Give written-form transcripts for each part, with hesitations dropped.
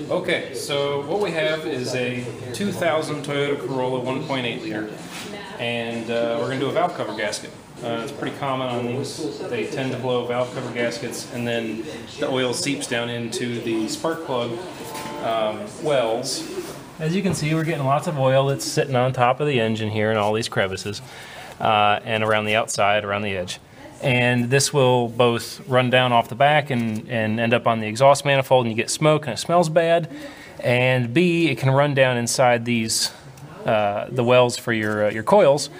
Okay, so what we have is a 2000 Toyota Corolla 1.8 liter, and we're going to do a valve cover gasket. It's pretty common on these. They tend to blow valve cover gaskets, and then the oil seeps down into the spark plug wells. As you can see, we're getting lots of oil that's sitting on top of the engine here in all these crevices, and around the outside, around the edge. And this will both run down off the back and end up on the exhaust manifold, and you get smoke and it smells bad. And B, it can run down inside these the wells for your coils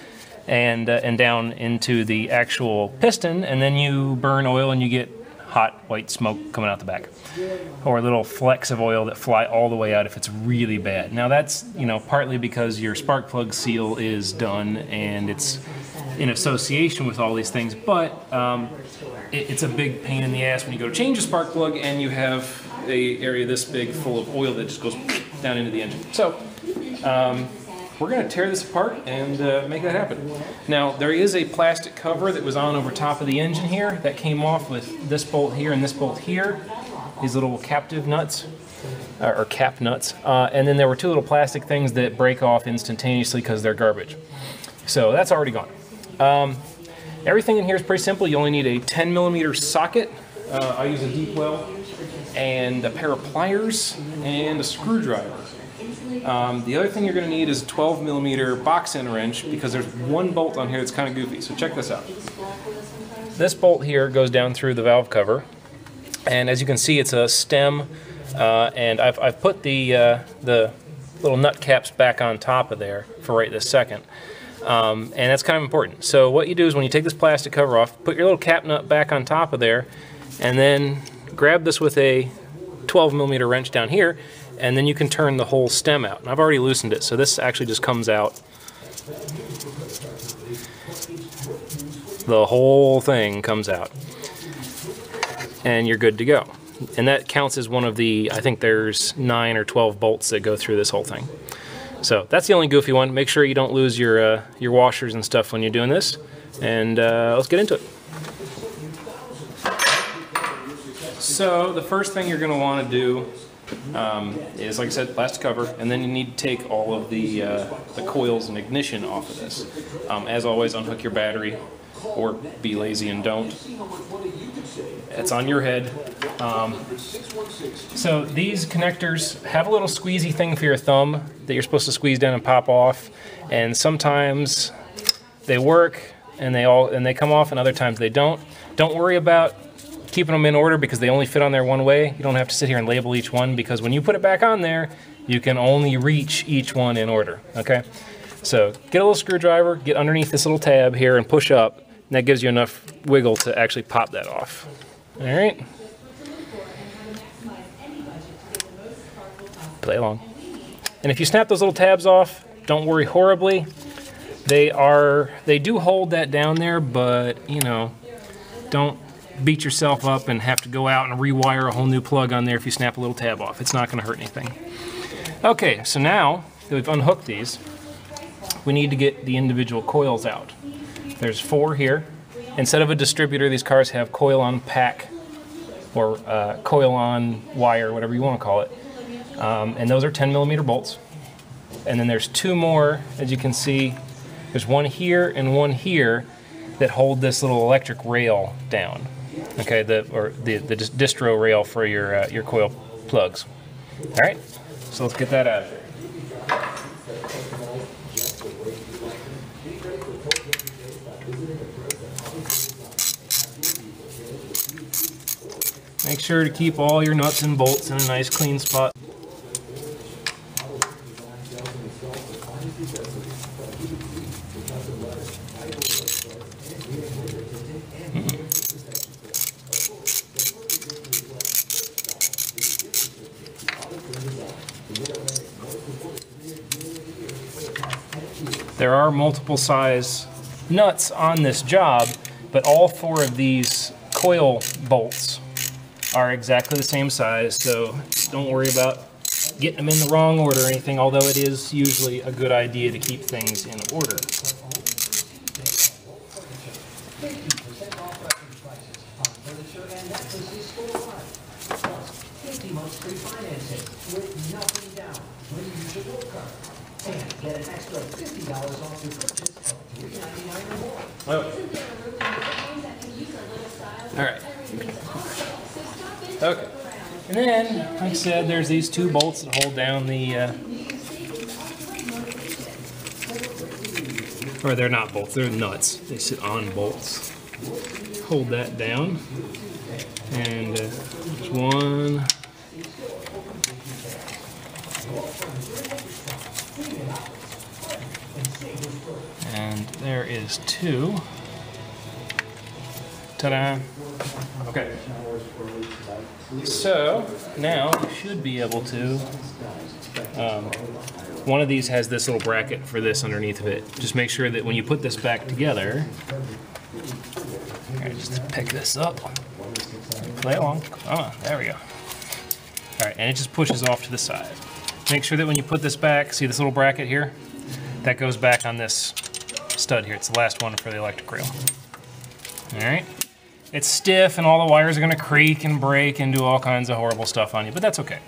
and down into the actual piston, and then you burn oil and you get hot white smoke coming out the back, or little flecks of oil that fly all the way out if it's really bad. Now that's, you know, partly because your spark plug seal is done and it's in association with all these things, but it's a big pain in the ass when you go to change a spark plug and you have an area this big full of oil that just goes down into the engine. So we're going to tear this apart and make that happen. Now there is a plastic cover that was on over top of the engine here that came off with this bolt here and this bolt here, these little captive nuts, or cap nuts, and then there were two little plastic things that break off instantaneously because they're garbage. So that's already gone. Everything in here is pretty simple. You only need a 10mm socket. I use a deep well and a pair of pliers and a screwdriver. The other thing you're going to need is a 12mm box end wrench, because there's one bolt on here that's kind of goofy. So check this out. This bolt here goes down through the valve cover, and as you can see, it's a stem, and I've put the little nut caps back on top of there for right this second. And that's kind of important. So what you do is when you take this plastic cover off, put your little cap nut back on top of there, and then grab this with a 12mm wrench down here, and then you can turn the whole stem out. And I've already loosened it, so this actually just comes out. The whole thing comes out, and you're good to go. And that counts as one of the, I think there's 9 or 12 bolts that go through this whole thing. So that's the only goofy one. Make sure you don't lose your washers and stuff when you're doing this. And let's get into it. So the first thing you're going to want to do is, like I said, plastic cover, and then you need to take all of the coils and ignition off of this. As always, unhook your battery, or be lazy and don't. It's on your head. So these connectors have a little squeezy thing for your thumb that you're supposed to squeeze down and pop off, and sometimes they work and they come off, and other times they don't. Don't worry about keeping them in order because they only fit on there one way. You don't have to sit here and label each one, because when you put it back on there, you can only reach each one in order, okay? So get a little screwdriver, get underneath this little tab here and push up, and that gives you enough wiggle to actually pop that off. All right? Play along. And if you snap those little tabs off, don't worry horribly. They do hold that down there, but, you know, don't beat yourself up and have to go out and rewire a whole new plug on there if you snap a little tab off. It's not going to hurt anything. Okay, so now that we've unhooked these, we need to get the individual coils out. There's 4 here. Instead of a distributor, these cars have coil on pack, or coil on wire, whatever you want to call it. And those are 10mm bolts. And then there's 2 more, as you can see. There's one here and one here that hold this little electric rail down. Okay, the distro rail for your coil plugs. All right, so let's get that out of there. Make sure to keep all your nuts and bolts in a nice clean spot. There are multiple size nuts on this job, but all 4 of these coil bolts are exactly the same size, so don't worry about getting them in the wrong order or anything, although it is usually a good idea to keep things in order. months free financing with nothing down when you use your gold card. And get an extra $50 off your purchase of $3.99 or more. All right. Okay. And then, like I said, there's these two bolts that hold down the, or they're not bolts, they're nuts. They sit on bolts. Hold that down. And there's one. And there is two. Ta-da! Okay. So now you should be able to. One of these has this little bracket for this underneath of it. Just make sure that when you put this back together, alright, just pick this up. Play along. Oh, there we go. Alright, and it just pushes off to the side. Make sure that when you put this back, see this little bracket here? That goes back on this stud here. It's the last one for the electric rail. Alright. It's stiff and all the wires are going to creak and break and do all kinds of horrible stuff on you, but that's okay.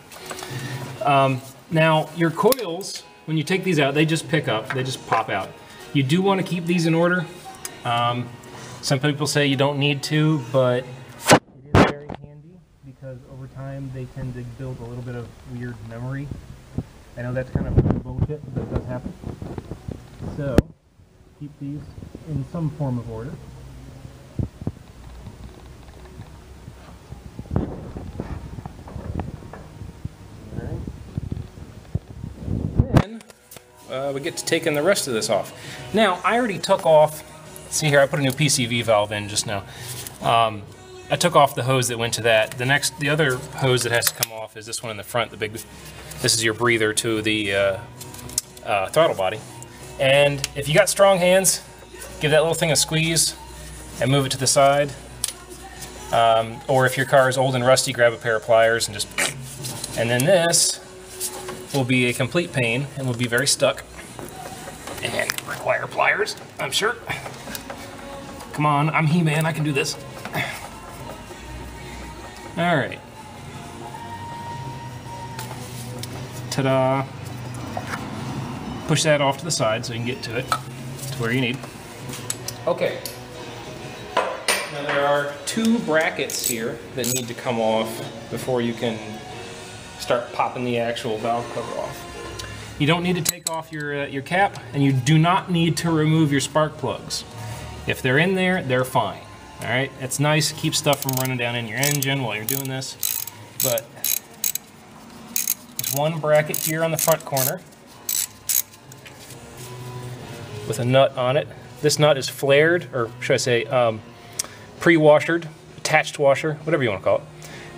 Now, your coils, when you take these out, they just pick up, they just pop out. You do want to keep these in order. Some people say you don't need to, but it is very handy because over time they tend to build a little bit of weird memory. I know that's kind of bullshit, but it does happen. So, keep these in some form of order. We get to taking the rest of this off. Now, I already took off, see here, I put a new PCV valve in just now. I took off the hose that went to that. The other hose that has to come off is this one in the front, this is your breather to the throttle body. And if you got strong hands, give that little thing a squeeze and move it to the side. Or if your car is old and rusty, grab a pair of pliers and just, and then this will be a complete pain and will be very stuck and require pliers, I'm sure. Come on, I'm He-Man, I can do this. All right. Ta-da. Push that off to the side so you can get to it, to where you need. Okay. Now there are two brackets here that need to come off before you can start popping the actual valve cover off. You don't need to take off your cap, and you do not need to remove your spark plugs. If they're in there, they're fine. All right, it's nice, keep stuff from running down in your engine while you're doing this. But there's one bracket here on the front corner with a nut on it. This nut is flared, or should I say pre-washered, attached washer, whatever you want to call it.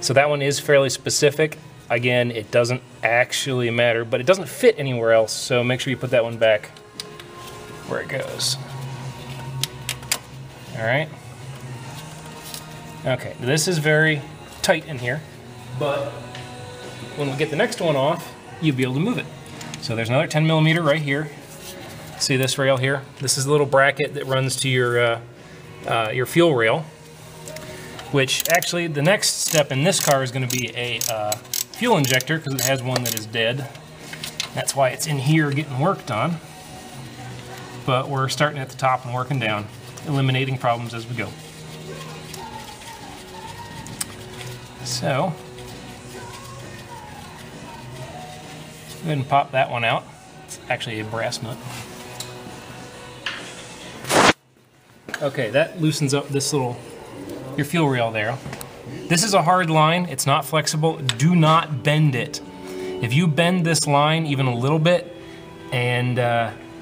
So that one is fairly specific. Again, it doesn't actually matter, but it doesn't fit anywhere else, so make sure you put that one back where it goes. All right. Okay, this is very tight in here, but when we get the next one off, you'll be able to move it. So there's another 10mm right here. See this rail here? This is a little bracket that runs to your fuel rail, which actually the next step in this car is going to be a fuel injector because it has one that is dead. That's why it's in here getting worked on. But we're starting at the top and working down, eliminating problems as we go. So, go ahead and pop that one out. It's actually a brass nut. Okay, that loosens up this little, your fuel rail there. This is a hard line, it's not flexible. Do not bend it. If you bend this line even a little bit and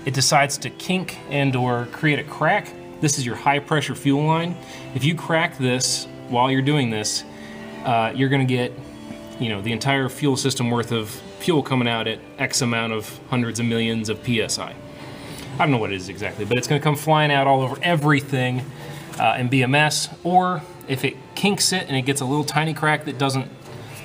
it decides to kink and or create a crack, this is your high pressure fuel line. If you crack this while you're doing this, you're gonna get, you know, the entire fuel system worth of fuel coming out at X amount of hundreds of millions of PSI. I don't know what it is exactly, but it's gonna come flying out all over everything and be a mess. Or if it kinks it and it gets a little tiny crack that doesn't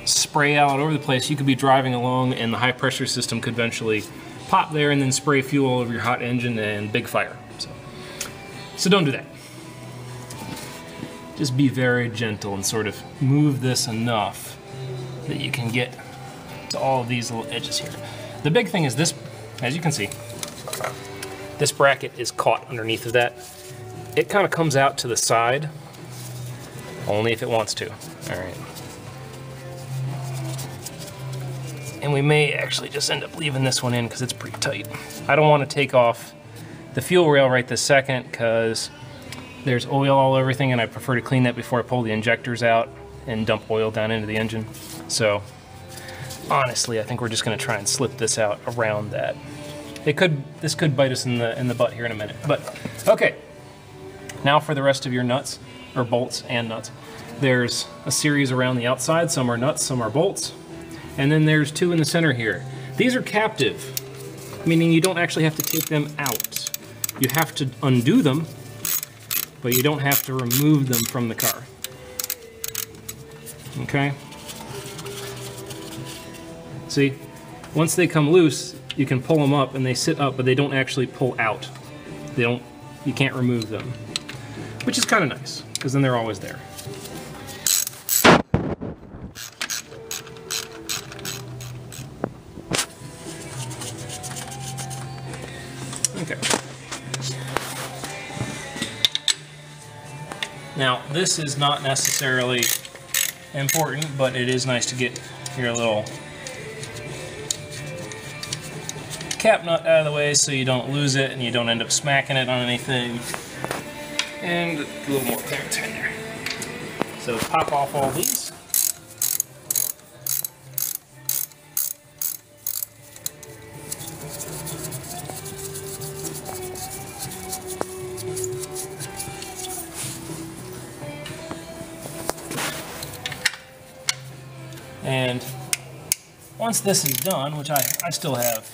spray out all over the place, you could be driving along and the high pressure system could eventually pop there and then spray fuel all over your hot engine and big fire. So don't do that. Just be very gentle and sort of move this enough that you can get to all of these little edges here. The big thing is this, as you can see, this bracket is caught underneath of that. It kind of comes out to the side, only if it wants to. All right. And we may actually just end up leaving this one in because it's pretty tight. I don't want to take off the fuel rail right this second because there's oil all over everything, and I prefer to clean that before I pull the injectors out and dump oil down into the engine. So honestly, I think we're just going to try and slip this out around that. This could bite us in the butt here in a minute. But okay, now for the rest of your nuts, or bolts and nuts. There's a series around the outside. Some are nuts, some are bolts. And then there's two in the center here. These are captive, meaning you don't actually have to take them out. You have to undo them, but you don't have to remove them from the car. Okay? See, once they come loose, you can pull them up and they sit up, but they don't actually pull out. You can't remove them, which is kind of nice, because then they're always there. Okay. Now, this is not necessarily important, but it is nice to get your little cap nut out of the way so you don't lose it and you don't end up smacking it on anything. And a little more clearance in there. So pop off all these. And once this is done, which I still have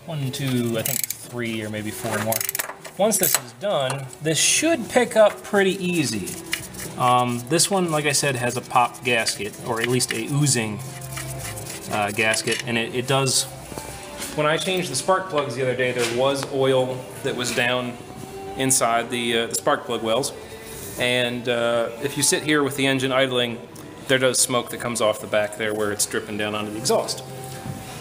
1, 2, I think 3 or maybe 4 more. Once this is done, this should pick up pretty easy. This one, like I said, has a pop gasket, or at least a oozing gasket, and it does. When I changed the spark plugs the other day, there was oil that was down inside the spark plug wells, and if you sit here with the engine idling, there does smoke that comes off the back there where it's dripping down onto the exhaust.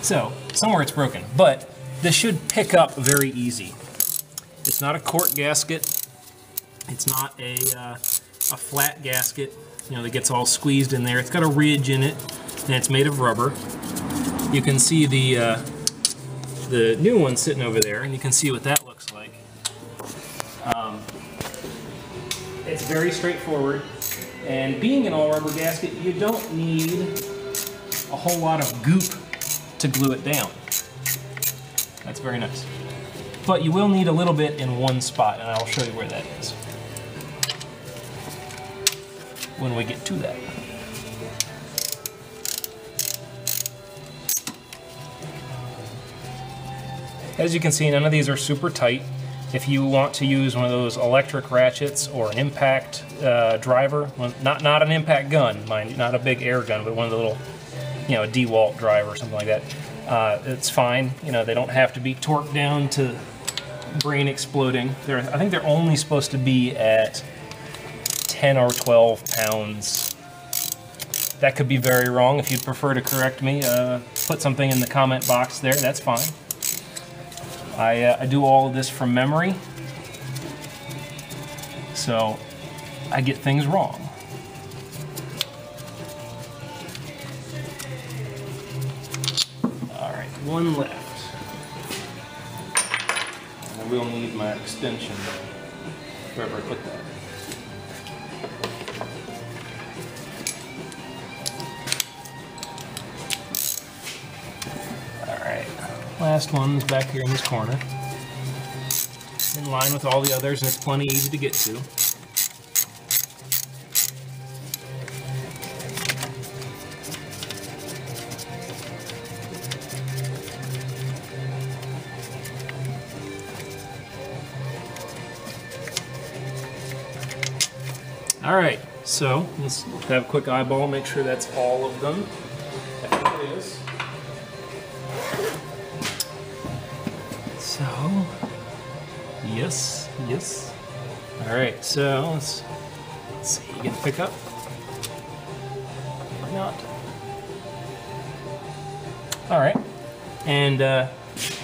So, somewhere it's broken, but this should pick up very easy. It's not a cork gasket. It's not a flat gasket, you know, that gets all squeezed in there. It's got a ridge in it, and it's made of rubber. You can see the new one sitting over there, and you can see what that looks like. It's very straightforward. And being an all-rubber gasket, you don't need a whole lot of goop to glue it down. That's very nice. But you will need a little bit in one spot, and I'll show you where that is when we get to that. As you can see, none of these are super tight. If you want to use one of those electric ratchets or an impact driver, well, not an impact gun, mind you, not a big air gun, but one of the little, you know, a DeWalt driver or something like that, it's fine. You know, they don't have to be torqued down to brain exploding. I think they're only supposed to be at 10 or 12 pounds. That could be very wrong. If you'd prefer to correct me, put something in the comment box there, that's fine. I do all of this from memory, so I get things wrong. All right, one left. And I will need my extension wherever I put that. Last one's back here in this corner. In line with all the others, and it's plenty easy to get to. Alright, so let's have a quick eyeball, make sure that's all of them. I think it is. So, yes. All right, so let's see, you get to pick up or not. All right, and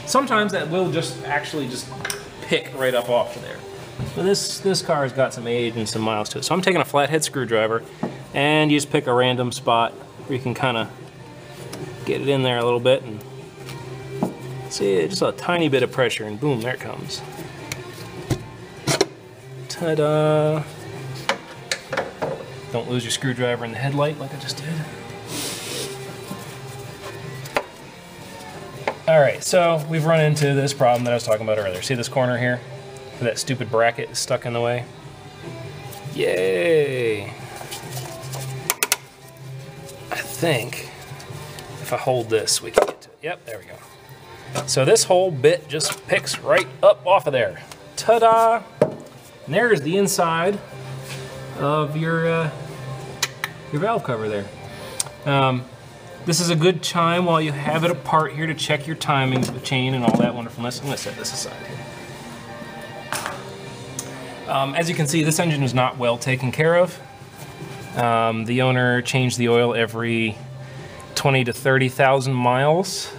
sometimes that will just actually just pick right up off of there. But this car has got some age and some miles to it. So I'm taking a flathead screwdriver, and you just pick a random spot where you can kind of get it in there a little bit, and see, just a tiny bit of pressure, and boom, there it comes. Ta-da! Don't lose your screwdriver in the headlight like I just did. All right, so we've run into this problem that I was talking about earlier. See this corner here? Where that stupid bracket is stuck in the way? Yay! I think if I hold this, we can get to it. Yep, there we go. So this whole bit just picks right up off of there. Ta-da! And there's the inside of your valve cover there. This is a good time while you have it apart here to check your timing, the chain, and all that wonderfulness. I'm going to set this aside here. As you can see, this engine is not well taken care of. The owner changed the oil every 20 to 30,000 miles.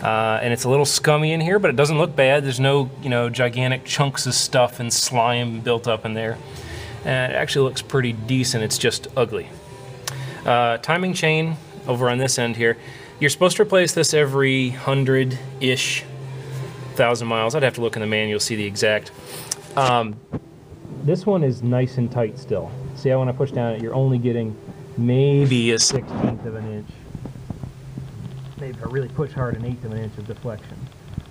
And it's a little scummy in here, but it doesn't look bad. There's no, gigantic chunks of stuff and slime built up in there. And it actually looks pretty decent. It's just ugly. Timing chain over on this end here. You're supposed to replace this every 100-ish thousand miles. I'd have to look in the manual, see the exact. This one is nice and tight still. See how when I push down it, you're only getting maybe a 1/16 of an inch. Maybe if I really push hard, an 1/8 of an inch of deflection.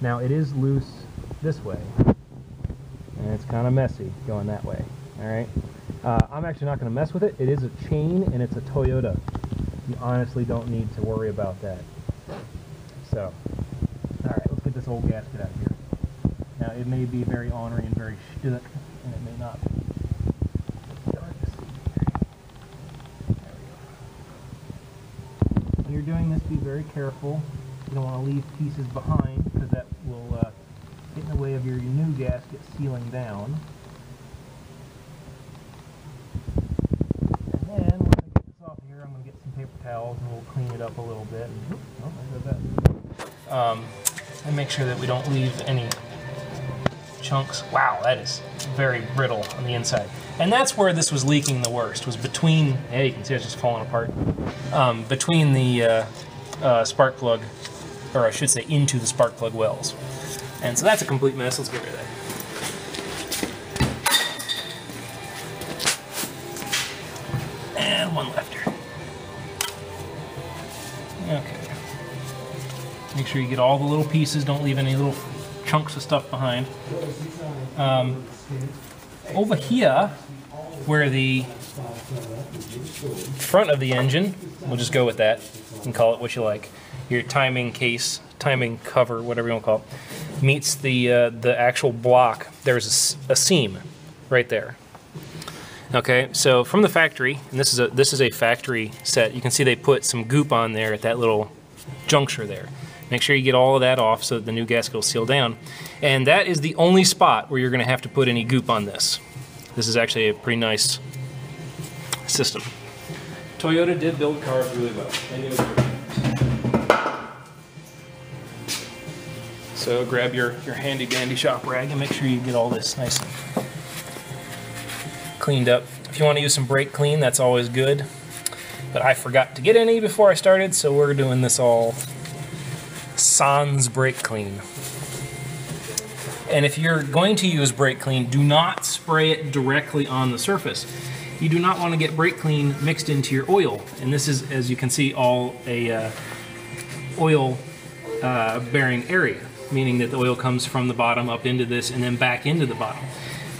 Now it is loose this way, and it's kind of messy going that way. All right. I'm actually not going to mess with it. It is a chain, and it's a Toyota. You honestly don't need to worry about that. So, all right, let's get this old gasket out of here. Now it may be very ornery and very shtick, and it may not be. When you're doing this, be very careful. You don't want to leave pieces behind because that will get in the way of your new gasket sealing down. And then once I get this off here, I'm going to get some paper towels and we'll clean it up a little bit. And, oops, oh, there goes that. And make sure that we don't leave any chunks. Wow, that is very brittle on the inside. And that's where this was leaking the worst, was between, yeah, you can see it's just falling apart, between the spark plug, or I should say into the spark plug wells. And so that's a complete mess. Let's get rid of that. And one left here. Okay. Make sure you get all the little pieces, don't leave any little chunks of stuff behind. Over here, where the front of the engine, we'll just go with that and call it what you like, your timing case, timing cover, whatever you want to call it, meets the actual block, there's a seam right there. Okay, so from the factory, and this is a factory set, you can see they put some goop on there at that little juncture there. Make sure you get all of that off so that the new gasket will seal down. And that is the only spot where you're going to have to put any goop on this. This is actually a pretty nice system. Toyota did build cars really well. They knew what they were doing. So grab your handy dandy shop rag and make sure you get all this nice and cleaned up. If you want to use some brake clean, that's always good. But I forgot to get any before I started, so we're doing this all sans brake clean. And if you're going to use brake clean, do not spray it directly on the surface. You do not want to get brake clean mixed into your oil. And this is, as you can see, all a oil bearing area, meaning that the oil comes from the bottom up into this and then back into the bottom.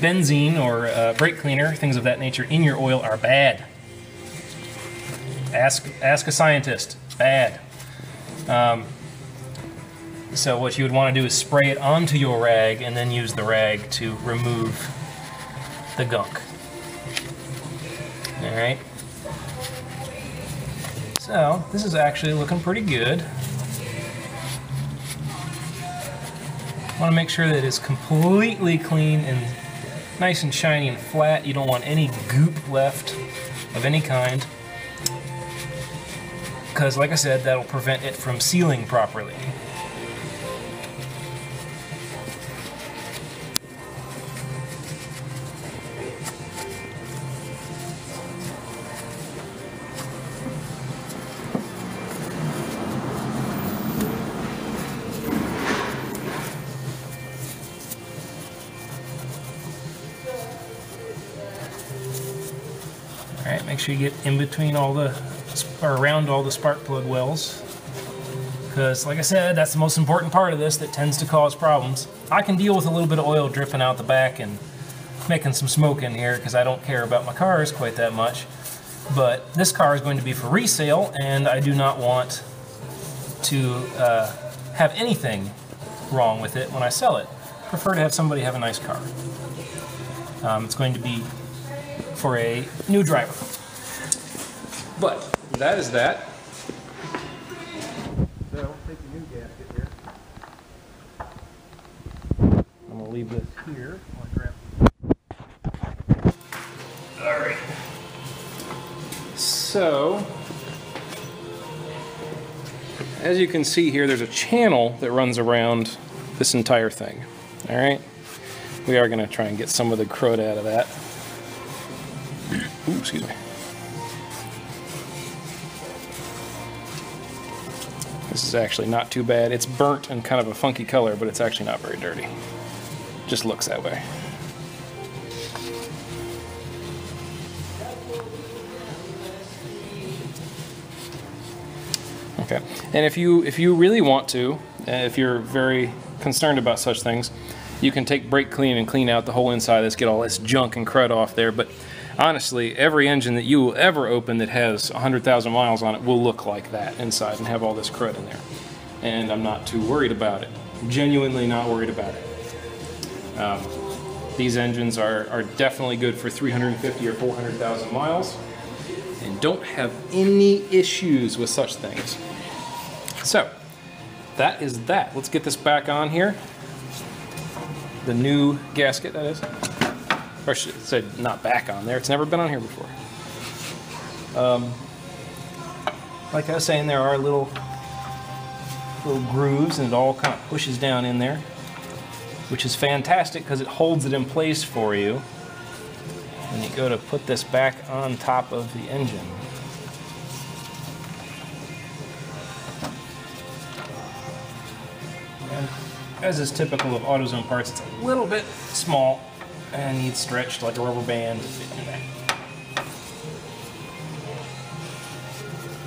Benzene or brake cleaner, things of that nature, in your oil are bad. Ask a scientist. Bad. So what you would want to do is spray it onto your rag and then use the rag to remove the gunk. Alright. So this is actually looking pretty good. Want to make sure that it's completely clean and nice and shiny and flat. You don't want any goop left of any kind. because like I said, that'll prevent it from sealing properly. Alright, make sure you get in between all the, or around all the spark plug wells. Because, like I said, that's the most important part of this that tends to cause problems. I can deal with a little bit of oil dripping out the back and making some smoke in here because I don't care about my cars quite that much. But this car is going to be for resale, and I do not want to have anything wrong with it when I sell it. I prefer to have somebody have a nice car. It's going to be for a new driver. But that is that. So I'll take the new gasket here. I'm gonna leave this here. Alright. So as you can see here, there's a channel that runs around this entire thing. Alright. We are gonna try and get some of the crud out of that. Ooh, excuse me. This is actually not too bad. It's burnt and kind of a funky color, but it's actually not very dirty. Just looks that way. Okay, and if you really want to, if you're very concerned about such things, you can take brake clean and clean out the whole inside of this, get all this junk and crud off there. But honestly, every engine that you will ever open that has 100,000 miles on it will look like that inside and have all this crud in there. And I'm not too worried about it. Genuinely not worried about it. These engines are definitely good for 350 or 400,000 miles and don't have any issues with such things. So, that is that. Let's get this back on here. The new gasket, that is. Or I should say, not back on there. It's never been on here before. Like I was saying, there are little grooves, and it all kind of pushes down in there, which is fantastic because it holds it in place for you when you go to put this back on top of the engine. And as is typical of AutoZone parts, it's a little bit small and needs stretched like a rubber band to fit in there.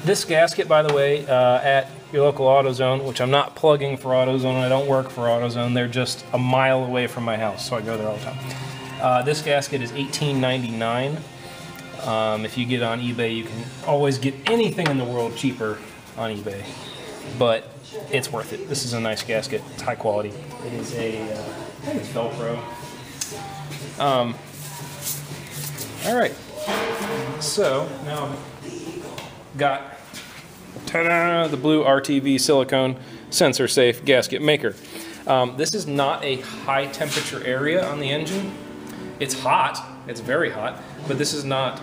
This gasket, by the way, at your local AutoZone, which I'm not plugging for AutoZone, I don't work for AutoZone, they're just a mile away from my house, so I go there all the time. This gasket is $18.99. If you get it on eBay, you can always get anything in the world cheaper on eBay, but it's worth it. This is a nice gasket, it's high quality. It is a, I think it's Velcro. Alright, so now I've got, ta-da, the blue RTV silicone sensor safe gasket maker. This is not a high temperature area on the engine. It's hot, it's very hot, but this is not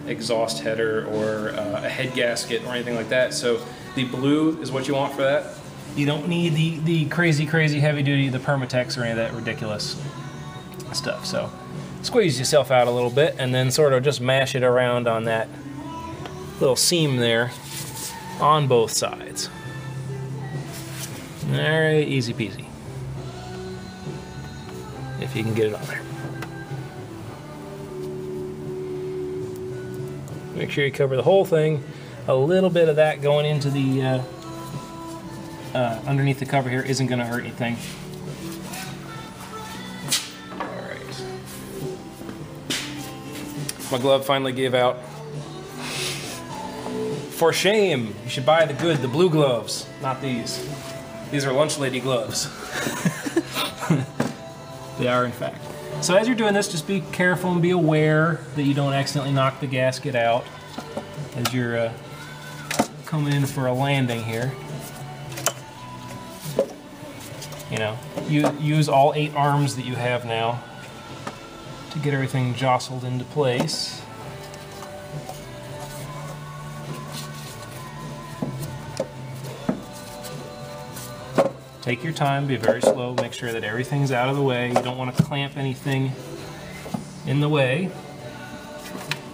exhaust header or a head gasket or anything like that. So the blue is what you want for that. You don't need the crazy heavy duty, the Permatex or any of that ridiculous stuff. So squeeze yourself out a little bit and then sort of just mash it around on that little seam there on both sides. Alright, easy peasy. If you can get it on there. Make sure you cover the whole thing. A little bit of that going into the underneath the cover here isn't going to hurt anything. Alright. My glove finally gave out. For shame! You should buy the blue gloves, not these. These are lunch lady gloves. They are, in fact. So as you're doing this, just be careful and be aware that you don't accidentally knock the gasket out as you're coming in for a landing here. You know, you use all 8 arms that you have now to get everything jostled into place. Take your time, be very slow, make sure that everything's out of the way. You don't want to clamp anything in the way.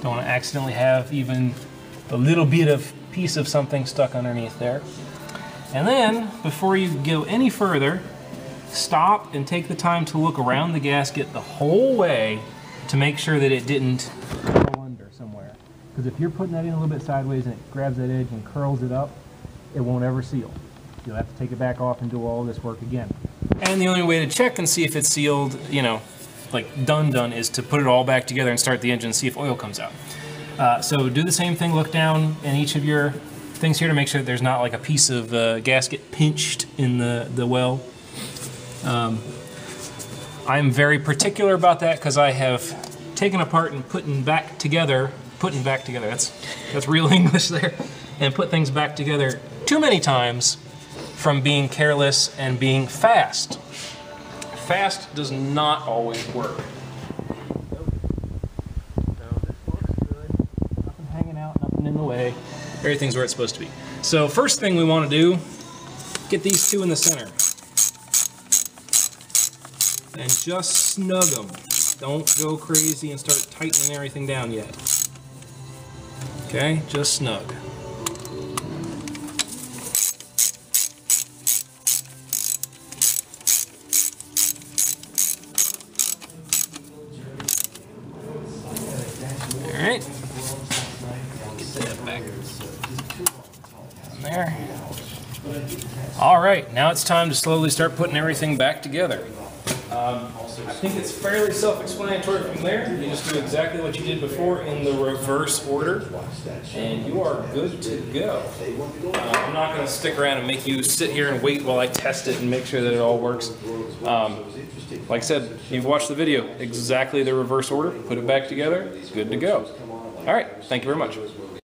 Don't want to accidentally have even a little bit of piece of something stuck underneath there. And then, before you go any further, stop and take the time to look around the gasket the whole way to make sure that it didn't curl under somewhere. Because if you're putting that in a little bit sideways and it grabs that edge and curls it up, it won't ever seal. You'll have to take it back off and do all this work again. And the only way to check and see if it's sealed, you know, like done, is to put it all back together and start the engine and see if oil comes out. So do the same thing, look down in each of your things here to make sure that there's not like a piece of gasket pinched in the well. I'm very particular about that because I have taken apart and putting back together, that's real English there, and put things back together too many times from being careless and being fast. Fast does not always work. So this looks good. Nothing hanging out, nothing in the way. Everything's where it's supposed to be. So first thing we want to do, get these two in the center. And just snug them. Don't go crazy and start tightening everything down yet. Okay, just snug. Alright. Get that back there. Alright, now it's time to slowly start putting everything back together. I think it's fairly self-explanatory from there. You just do exactly what you did before in the reverse order, and you are good to go. I'm not going to stick around and make you sit here and wait while I test it and make sure that it all works. Like I said, you've watched the video, exactly the reverse order, put it back together, good to go. All right, thank you very much.